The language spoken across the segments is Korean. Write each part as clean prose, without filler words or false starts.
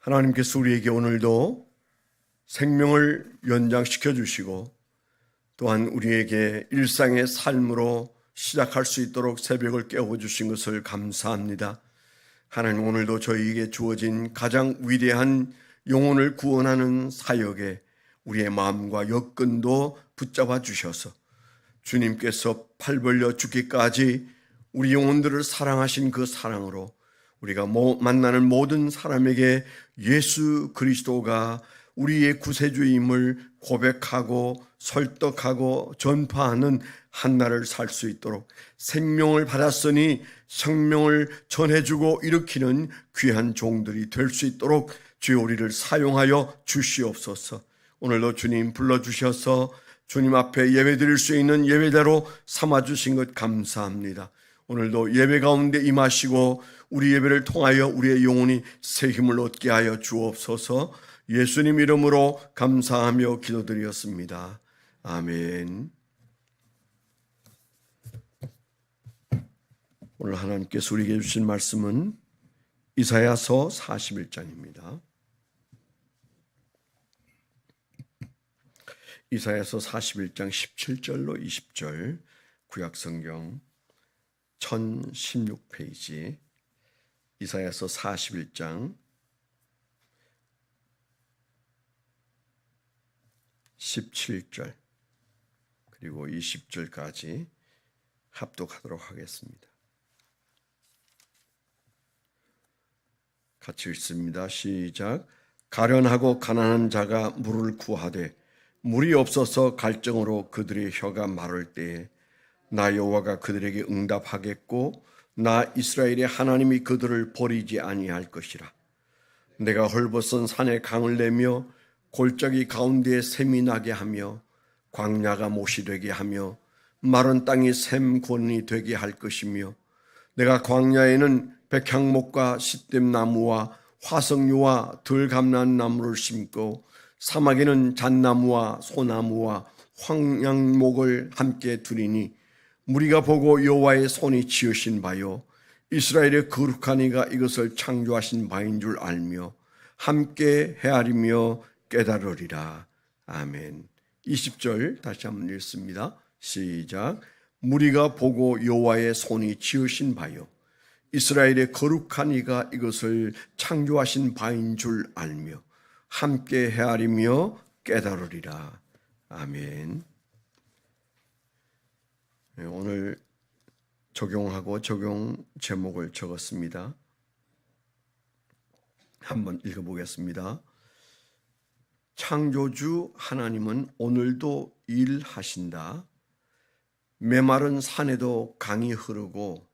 하나님께서 우리에게 오늘도 생명을 연장시켜 주시고 또한 우리에게 일상의 삶으로 시작할 수 있도록 새벽을 깨워 주신 것을 감사합니다. 하나님, 오늘도 저희에게 주어진 가장 위대한 영혼을 구원하는 사역에 우리의 마음과 여건도 붙잡아 주셔서 주님께서 팔 벌려 죽기까지 우리 영혼들을 사랑하신 그 사랑으로 우리가 만나는 모든 사람에게 예수 그리스도가 우리의 구세주임을 고백하고 설득하고 전파하는 한 날을 살 수 있도록 생명을 받았으니 생명을 전해주고 일으키는 귀한 종들이 될 수 있도록 주여 우리를 사용하여 주시옵소서. 오늘도 주님 불러주셔서 주님 앞에 예배드릴 수 있는 예배대로 삼아주신 것 감사합니다. 오늘도 예배 가운데 임하시고 우리 예배를 통하여 우리의 영혼이 새 힘을 얻게 하여 주옵소서. 예수님 이름으로 감사하며 기도드렸습니다. 아멘. 오늘 하나님께서 우리에게 주신 말씀은 이사야서 41장입니다. 이사야서 41장 17절로 20절, 구약성경 1016페이지, 이사야서 41장 17절 그리고 20절까지 합독하도록 하겠습니다. 같이 읽습니다. 시작. 가련하고 가난한 자가 물을 구하되 물이 없어서 갈증으로 그들의 혀가 마를 때에 나 여호와가 그들에게 응답하겠고 나 이스라엘의 하나님이 그들을 버리지 아니할 것이라. 내가 헐벗은 산에 강을 내며 골짜기 가운데에 샘이 나게 하며 광야가 못이 되게 하며 마른 땅이 샘곤이 되게 할 것이며 내가 광야에는 백향목과 시댐나무와 화석류와 들감난 나무를 심고 사막에는 잣나무와 소나무와 황양목을 함께 두리니 무리가 보고 여호와의 손이 지으신 바요 이스라엘의 거룩한 이가 이것을 창조하신 바인 줄 알며 함께 헤아리며 깨달으리라. 아멘. 20절 다시 한번 읽습니다. 시작. 무리가 보고 여호와의 손이 지으신 바요 이스라엘의 거룩한 이가 이것을 창조하신 바인 줄 알며 함께 헤아리며 깨달으리라. 아멘. 오늘 적용하고 적용 제목을 적었습니다. 한번 읽어보겠습니다. 창조주 하나님은 오늘도 일하신다. 메마른 산에도 강이 흐르고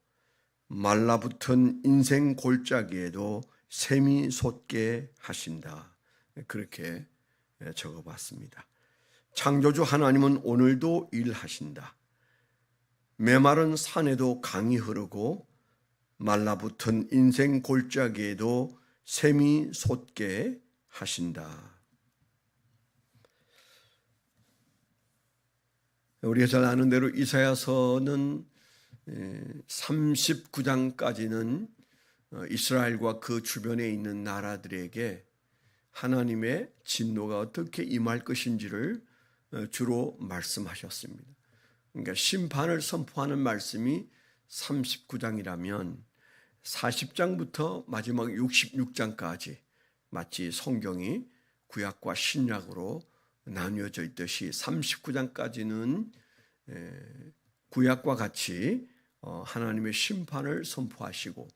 말라붙은 인생 골짜기에도 샘이 솟게 하신다. 그렇게 적어봤습니다. 창조주 하나님은 오늘도 일하신다. 메마른 산에도 강이 흐르고 말라붙은 인생 골짜기에도 샘이 솟게 하신다. 우리가 잘 아는 대로 이사야서는 39장까지는 이스라엘과 그 주변에 있는 나라들에게 하나님의 진노가 어떻게 임할 것인지를 주로 말씀하셨습니다. 그러니까 심판을 선포하는 말씀이 39장이라면 40장부터 마지막 66장까지 마치 성경이 구약과 신약으로 나뉘어져 있듯이 39장까지는 구약과 같이 하나님의 심판을 선포하시고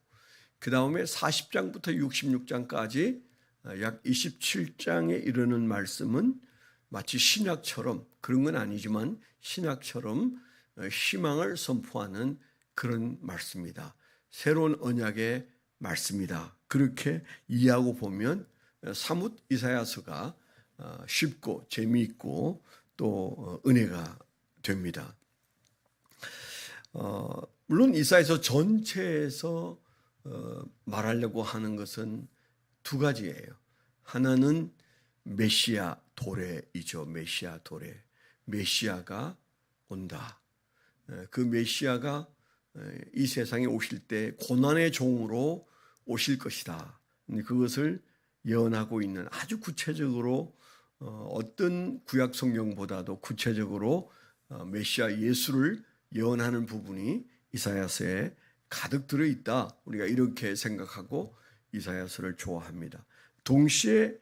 그 다음에 40장부터 66장까지 약 27장에 이르는 말씀은 마치 신약처럼, 그런 건 아니지만 신약처럼 희망을 선포하는 그런 말씀이다. 새로운 언약의 말씀이다. 그렇게 이해하고 보면 사뭇 이사야서가 쉽고 재미있고 또 은혜가 됩니다. 물론 이사야서 전체에서 말하려고 하는 것은 두 가지예요. 하나는 메시아 도래이죠. 메시아 도래. 메시아가 온다. 그 메시아가 이 세상에 오실 때 고난의 종으로 오실 것이다. 그것을 예언하고 있는 아주 구체적으로 어떤 구약 성경보다도 구체적으로 메시아 예수를 예언하는 부분이 이사야서에 가득 들어 있다. 우리가 이렇게 생각하고 이사야서를 좋아합니다. 동시에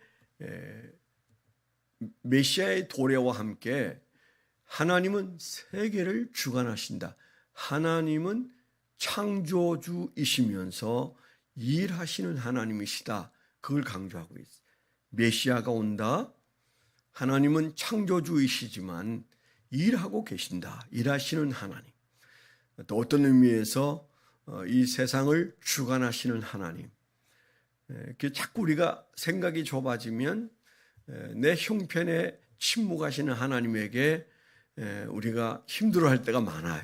메시아의 도래와 함께 하나님은 세계를 주관하신다. 하나님은 창조주이시면서 일하시는 하나님이시다. 그걸 강조하고 있어요. 메시아가 온다. 하나님은 창조주이시지만 일하고 계신다. 일하시는 하나님. 또 어떤 의미에서 이 세상을 주관하시는 하나님. 자꾸 우리가 생각이 좁아지면 내 형편에 침묵하시는 하나님에게 우리가 힘들어할 때가 많아요.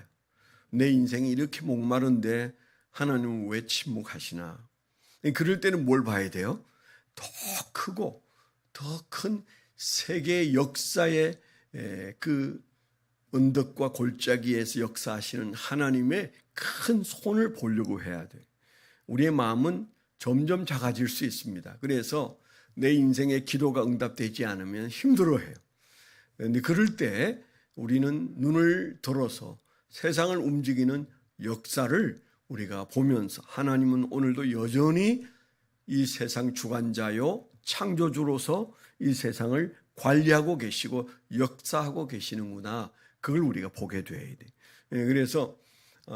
내 인생이 이렇게 목마른데 하나님은 왜 침묵하시나? 그럴 때는 뭘 봐야 돼요? 더 크고 더 큰 세계의 역사의 그 언덕과 골짜기에서 역사하시는 하나님의 큰 손을 보려고 해야 돼요. 우리의 마음은 점점 작아질 수 있습니다. 그래서 내 인생의 기도가 응답되지 않으면 힘들어해요. 그런데 그럴 때 우리는 눈을 들어서 세상을 움직이는 역사를 우리가 보면서 하나님은 오늘도 여전히 이 세상 주관자요 창조주로서 이 세상을 관리하고 계시고 역사하고 계시는구나. 그걸 우리가 보게 돼야 돼. 그래서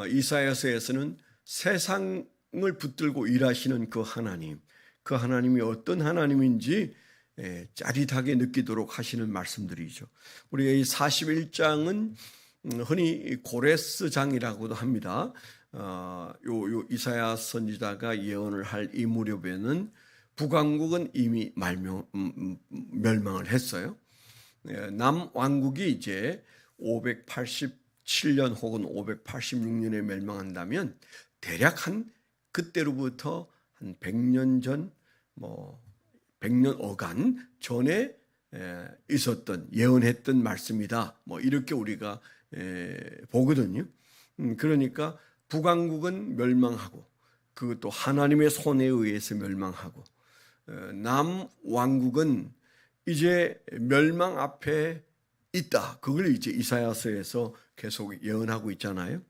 이사야서에서는 세상을 붙들고 일하시는 그 하나님이 어떤 하나님인지 짜릿하게 느끼도록 하시는 말씀들이죠. 우리가 이 41장은 흔히 고레스장이라고도 합니다. 이사야 선지자가 예언을 할 이 무렵에는 북왕국은 이미 멸망을 했어요. 남왕국이 이제 587년 혹은 586년에 멸망한다면 대략 한 그때로부터 한 100년 전, 100년 어간 전에 있었던 예언했던 말씀이다. 이렇게 우리가 보거든요. 그러니까 북왕국은 멸망하고 그것도 하나님의 손에 의해서 멸망하고 남왕국은 이제 멸망 앞에 있다. 그걸 이제 이사야서에서 계속 예언하고 있잖아요.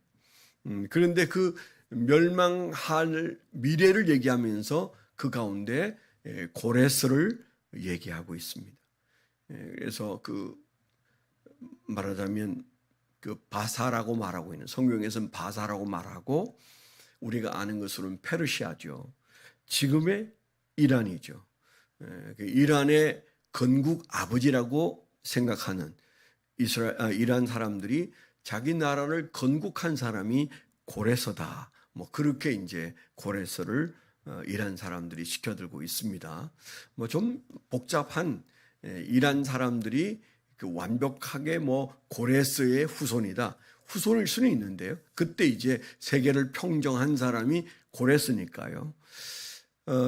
그런데 그 멸망할 미래를 얘기하면서 그 가운데 고레스를 얘기하고 있습니다. 그래서 말하자면 바사라고 말하고 있는 성경에서는 바사라고 말하고 우리가 아는 것으로는 페르시아죠. 지금의 이란이죠. 이란의 건국 아버지라고 생각하는 이란 사람들이 자기 나라를 건국한 사람이 고레서다. 그렇게 이제 고레서를 이란 사람들이 시켜들고 있습니다. 좀 복잡한 이란 사람들이 완벽하게 고레스의 후손이다. 후손일 수는 있는데요. 그때 이제 세계를 평정한 사람이 고레스니까요.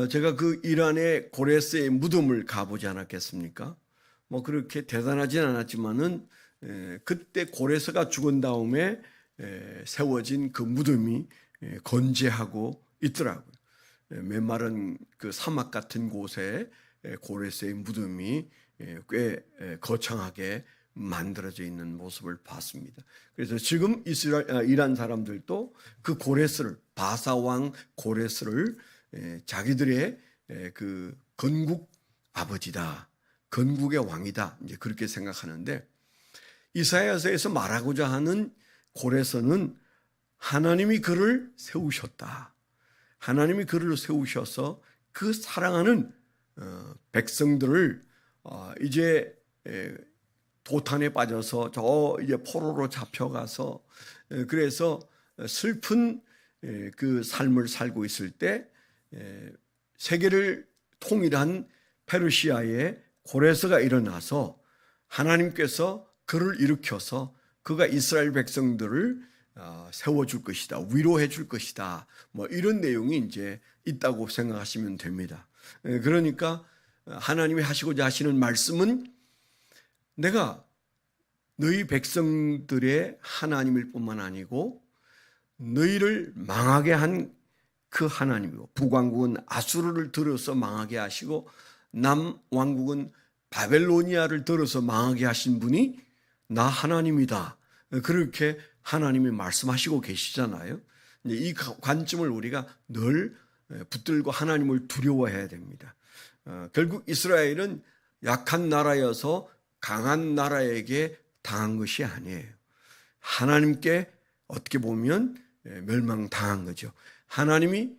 제가 그 이란의 고레스의 무덤을 가보지 않았겠습니까? 그렇게 대단하진 않았지만은 그때 고레스가 죽은 다음에 세워진 그 무덤이 건재하고 있더라고요. 메마른 그 사막 같은 곳에 고레스의 무덤이 꽤 거창하게 만들어져 있는 모습을 봤습니다. 그래서 지금 이란 사람들도 그 고레스를 바사왕 고레스를 자기들의 그 건국 아버지다, 건국의 왕이다, 이제 그렇게 생각하는데 이사야서에서 말하고자 하는 고레스는 하나님이 그를 세우셨다. 하나님이 그를 세우셔서 그 사랑하는 백성들을 이제 도탄에 빠져서 이제 포로로 잡혀가서 그래서 슬픈 그 삶을 살고 있을 때 세계를 통일한 페르시아의 고레스가 일어나서 하나님께서 그를 일으켜서 그가 이스라엘 백성들을 세워줄 것이다, 위로해 줄 것이다, 이런 내용이 이제 있다고 생각하시면 됩니다. 그러니까 하나님이 하시고자 하시는 말씀은 내가 너희 백성들의 하나님일 뿐만 아니고 너희를 망하게 한 그 하나님이고 북왕국은 아수르를 들어서 망하게 하시고 남왕국은 바벨로니아를 들어서 망하게 하신 분이 나 하나님이다. 그렇게 하나님이 말씀하시고 계시잖아요. 이 관점을 우리가 늘 붙들고 하나님을 두려워해야 됩니다. 결국 이스라엘은 약한 나라여서 강한 나라에게 당한 것이 아니에요. 하나님께 어떻게 보면 멸망당한 거죠. 하나님이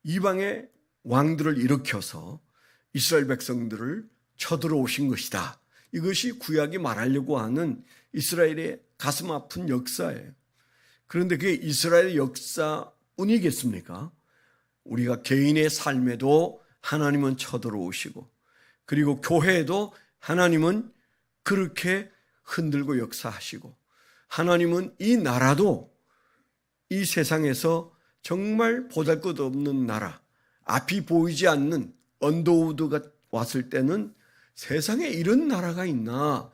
이방의 왕들을 일으켜서 이스라엘 백성들을 쳐들어오신 것이다. 이것이 구약이 말하려고 하는 이스라엘의 가슴 아픈 역사예요. 그런데 그게 이스라엘의 역사뿐이겠습니까? 우리가 개인의 삶에도 하나님은 쳐들어오시고, 그리고 교회에도 하나님은 그렇게 흔들고 역사하시고, 하나님은 이 나라도 이 세상에서 정말 보잘것없는 나라, 앞이 보이지 않는 언더우드가 왔을 때는 세상에 이런 나라가 있나,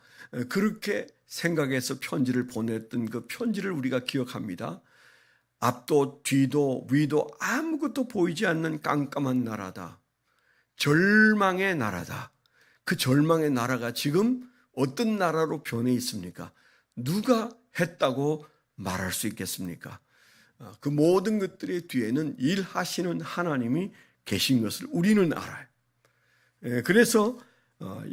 그렇게 생각해서 편지를 보냈던 그 편지를 우리가 기억합니다. 앞도 뒤도 위도 아무것도 보이지 않는 깜깜한 나라다. 절망의 나라다. 그 절망의 나라가 지금 어떤 나라로 변해 있습니까? 누가 했다고 말할 수 있겠습니까? 그 모든 것들의 뒤에는 일하시는 하나님이 계신 것을 우리는 알아요. 그래서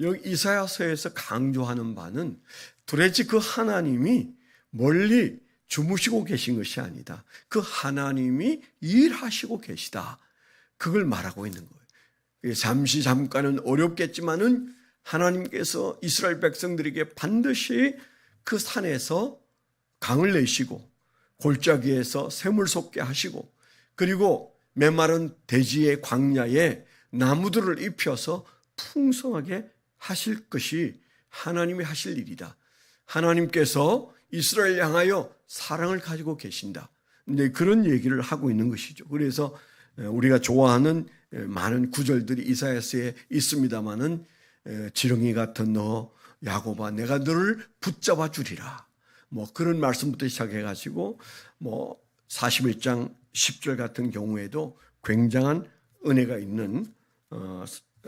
여기 이사야서에서 강조하는 바는 도대체 그 하나님이 멀리 주무시고 계신 것이 아니다. 그 하나님이 일하시고 계시다. 그걸 말하고 있는 거예요. 잠깐은 어렵겠지만은 하나님께서 이스라엘 백성들에게 반드시 그 산에서 강을 내시고 골짜기에서 샘을 솟게 하시고, 그리고 메마른 대지의 광야에 나무들을 입혀서 풍성하게 하실 것이 하나님이 하실 일이다. 하나님께서 이스라엘 향하여 사랑을 가지고 계신다. 근데 그런 얘기를 하고 있는 것이죠. 그래서 우리가 좋아하는 많은 구절들이 이사야서에 있습니다마는, 지렁이 같은 너 야곱아 내가 너를 붙잡아 주리라. 그런 말씀부터 시작해가지고 41장 10절 같은 경우에도 굉장한 은혜가 있는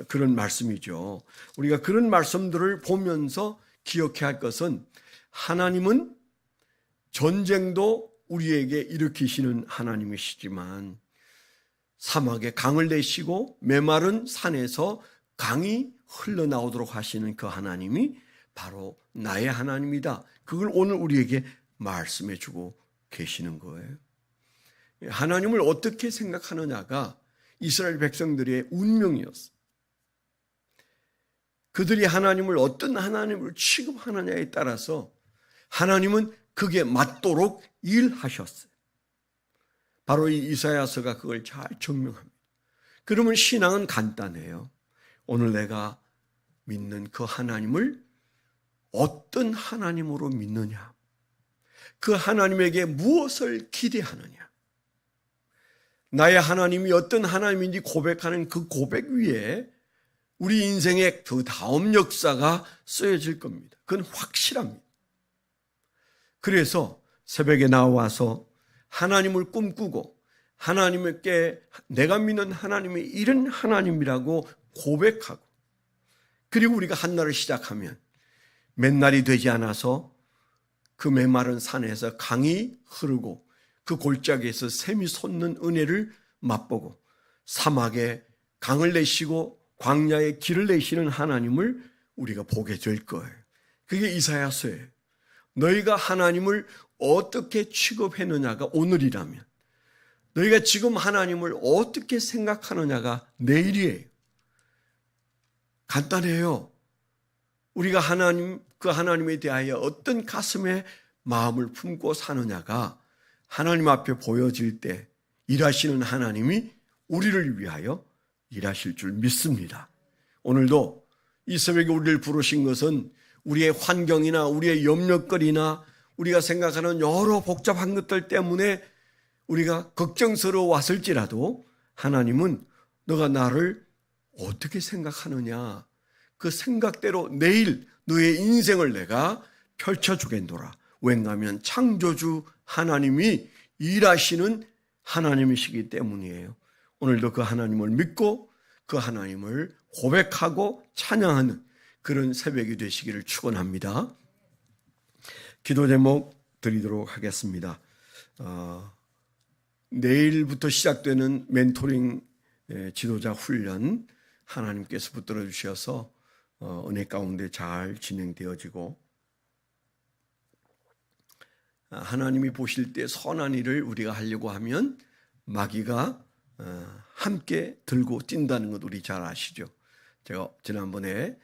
그런 말씀이죠. 우리가 그런 말씀들을 보면서 기억해야 할 것은, 하나님은 전쟁도 우리에게 일으키시는 하나님이시지만 사막에 강을 내시고 메마른 산에서 강이 흘러나오도록 하시는 그 하나님이 바로 나의 하나님이다. 그걸 오늘 우리에게 말씀해 주고 계시는 거예요. 하나님을 어떻게 생각하느냐가 이스라엘 백성들의 운명이었어요. 그들이 하나님을 어떤 하나님을 취급하느냐에 따라서 하나님은 그게 맞도록 일하셨어요. 바로 이 이사야서가 그걸 잘 증명합니다. 그러면 신앙은 간단해요. 오늘 내가 믿는 그 하나님을 어떤 하나님으로 믿느냐, 그 하나님에게 무엇을 기대하느냐, 나의 하나님이 어떤 하나님인지 고백하는 그 고백 위에 우리 인생의 그 다음 역사가 쓰여질 겁니다. 그건 확실합니다. 그래서 새벽에 나와서 하나님을 꿈꾸고 하나님께 내가 믿는 하나님이 이런 하나님이라고 고백하고, 그리고 우리가 한 날을 시작하면 맨날이 되지 않아서 그 메마른 산에서 강이 흐르고 그 골짜기에서 샘이 솟는 은혜를 맛보고, 사막에 강을 내시고 광야에 길을 내시는 하나님을 우리가 보게 될 거예요. 그게 이사야서예요. 너희가 하나님을 어떻게 취급했느냐가 오늘이라면, 너희가 지금 하나님을 어떻게 생각하느냐가 내일이에요. 간단해요. 우리가 그 하나님에 대하여 어떤 가슴에 마음을 품고 사느냐가 하나님 앞에 보여질 때 일하시는 하나님이 우리를 위하여 일하실 줄 믿습니다. 오늘도 이 새벽에 우리를 부르신 것은 우리의 환경이나 우리의 염려거리나 우리가 생각하는 여러 복잡한 것들 때문에 우리가 걱정스러웠을지라도 하나님은 너가 나를 어떻게 생각하느냐, 그 생각대로 내일 너의 인생을 내가 펼쳐주겠노라. 왜냐하면 창조주 하나님이 일하시는 하나님이시기 때문이에요. 오늘도 그 하나님을 믿고 그 하나님을 고백하고 찬양하는 그런 새벽이 되시기를 축원합니다. 기도 제목 드리도록 하겠습니다. 내일부터 시작되는 멘토링 지도자 훈련 하나님께서 붙들어 주셔서 은혜 가운데 잘 진행되어지고 하나님이 보실 때 선한 일을 우리가 하려고 하면 마귀가 함께 들고 뛴다는 것 우리 잘 아시죠? 제가 지난번에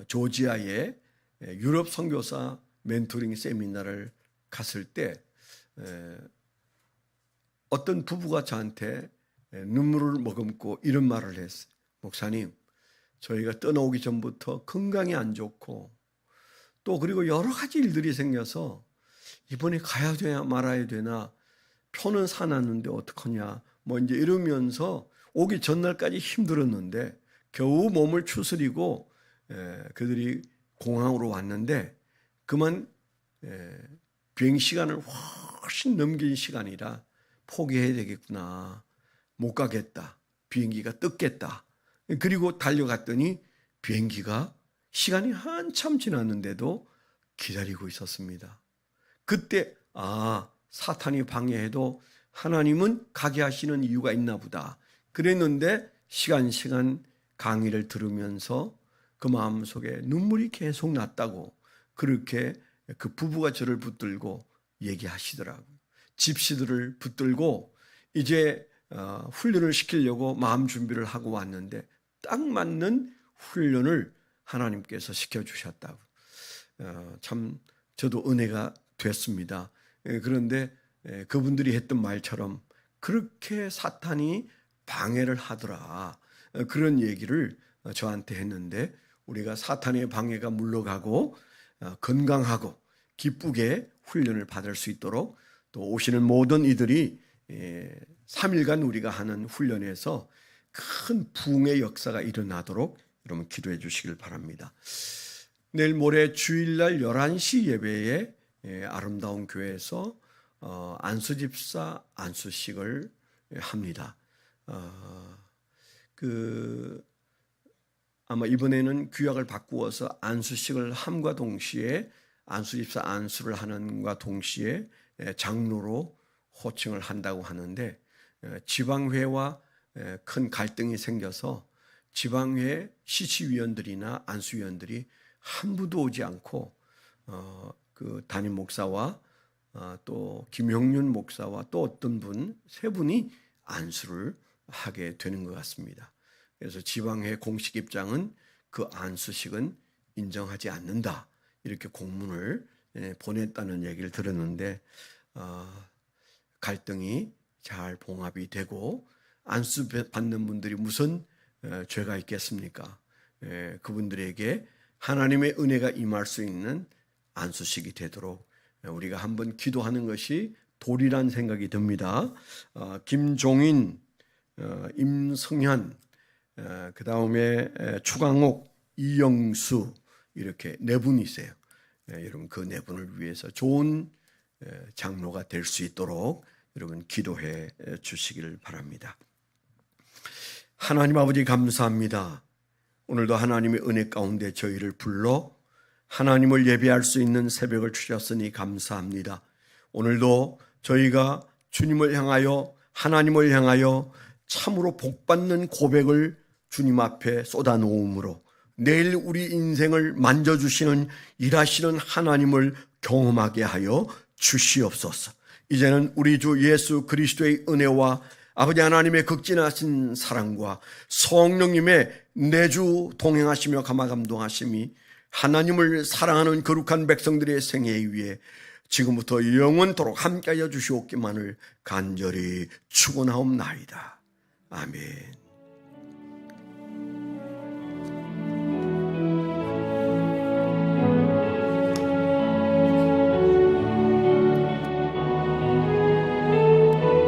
조지아의 유럽 선교사 멘토링 세미나를 갔을 때 어떤 부부가 저한테 눈물을 머금고 이런 말을 했어요. 목사님, 저희가 떠나오기 전부터 건강이 안 좋고 또 그리고 여러 가지 일들이 생겨서 이번에 가야 되나 말아야 되나 표는 사놨는데 어떡하냐 뭐 이제 이러면서 오기 전날까지 힘들었는데 겨우 몸을 추스리고 그들이 공항으로 왔는데 그만 비행 시간을 훨씬 넘긴 시간이라 포기해야 되겠구나. 못 가겠다. 비행기가 뜯겠다. 그리고 달려갔더니 비행기가 시간이 한참 지났는데도 기다리고 있었습니다. 그때 사탄이 방해해도 하나님은 가게 하시는 이유가 있나 보다. 그랬는데 시간 강의를 들으면서 그 마음속에 눈물이 계속 났다고 그렇게 그 부부가 저를 붙들고 얘기하시더라고요. 집시들을 붙들고 이제 훈련을 시키려고 마음 준비를 하고 왔는데 딱 맞는 훈련을 하나님께서 시켜주셨다고. 참 저도 은혜가 됐습니다. 그런데 그분들이 했던 말처럼 그렇게 사탄이 방해를 하더라. 그런 얘기를 저한테 했는데 우리가 사탄의 방해가 물러가고 건강하고 기쁘게 훈련을 받을 수 있도록 또 오시는 모든 이들이 3일간 우리가 하는 훈련에서 큰 부흥의 역사가 일어나도록 여러분 기도해 주시길 바랍니다. 내일 모레 주일날 11시 예배에 아름다운 교회에서 안수집사 안수식을 합니다. 아마 이번에는 규약을 바꾸어서 안수식을 함과 동시에 안수집사 안수를 하는과 동시에 장로로 호칭을 한다고 하는데 지방회와 큰 갈등이 생겨서 지방회 시치위원들이나 안수위원들이 한 분도 오지 않고 그 담임 목사와 또 김형윤 목사와 또 어떤 분 세 분이 안수를 하게 되는 것 같습니다. 그래서 지방회 공식 입장은 그 안수식은 인정하지 않는다 이렇게 공문을 보냈다는 얘기를 들었는데 갈등이 잘 봉합이 되고 안수 받는 분들이 무슨 죄가 있겠습니까? 그분들에게 하나님의 은혜가 임할 수 있는 안수식이 되도록 우리가 한번 기도하는 것이 도리란 생각이 듭니다. 김종인, 임성현, 그 다음에 추강옥, 이영수 이렇게 네 분이세요. 여러분 그 네 분을 위해서 좋은 장로가 될 수 있도록 여러분 기도해 주시기를 바랍니다. 하나님 아버지 감사합니다. 오늘도 하나님의 은혜 가운데 저희를 불러 하나님을 예배할 수 있는 새벽을 주셨으니 감사합니다. 오늘도 저희가 주님을 향하여 하나님을 향하여 참으로 복받는 고백을 주님 앞에 쏟아놓음으로 내일 우리 인생을 만져주시는 일하시는 하나님을 경험하게 하여 주시옵소서. 이제는 우리 주 예수 그리스도의 은혜와 아버지 하나님의 극진하신 사랑과 성령님의 내주 동행하시며 감화감동하심이 하나님을 사랑하는 거룩한 백성들의 생애 위에 지금부터 영원토록 함께하여 주시옵기만을 간절히 축원하옵나이다. 아멘.